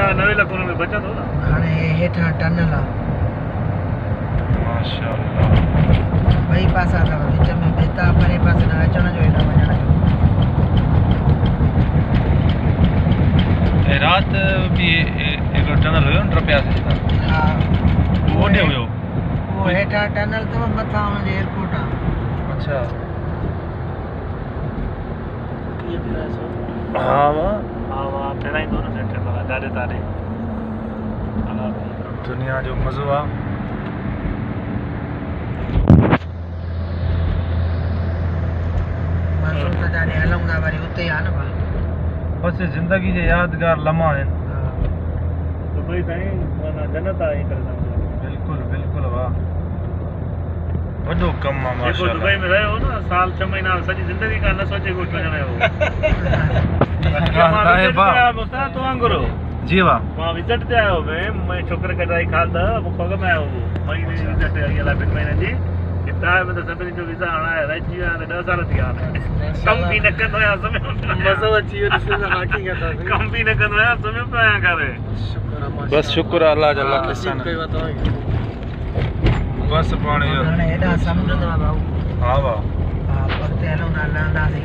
9 लख में बचत हो ना हाणे हेठां टनल आहे माशाअल्लाह ॿई पासा अथव विच में बेता परे पासे न अचण जो हेॾां वञण जो ऐं राति बि हिकिड़ो टनल हुयो न टपियासीं हा उहो होॾे हुयो उहो हेठां टनल अथव मथां हुनजी एयरपोर्ट आहे अच्छा हाँ वाह पहिरां ईंदो न सेंटर में ॾाढे तारे दुनिया जो मज़ो आहे बसि त जाने हलूं था वरी उते आहे न भाउ बस ज़िंदगी जे यादगार लम्हा आहिनि दुबई साईं माना जन्नत आहे करे बिल्कुलु बिल्कुलु वाह वॾो कमु आहे जेको दुबई में रहियो न साल 6 महीना सॼी ज़िंदगी खां न सोचे कोई वञण जो मुस्ताद तो वांगुरु जी वाह मां विज़िट ते आयो मैं छोकिरे कढाई खाधा मूंखे अॻ में आयो हुओ महीने जी विज़िट आई अलाए 2 महीननि जी हितां में त सभिनी जो वीज़ा हाणे रहिजी विया हाणे 10 साल थी विया कम बि न कंदो आहियां मज़ो अची वियो कम बि न कंदो आहियां सुम्हियो पियो आहियां घरे बस शुक्र आहे अल्लाह जा लख सन बस पाणी हाणे हेॾा समुंड अथव भाऊ हा वाह हा परते हलूं था लहंदासीं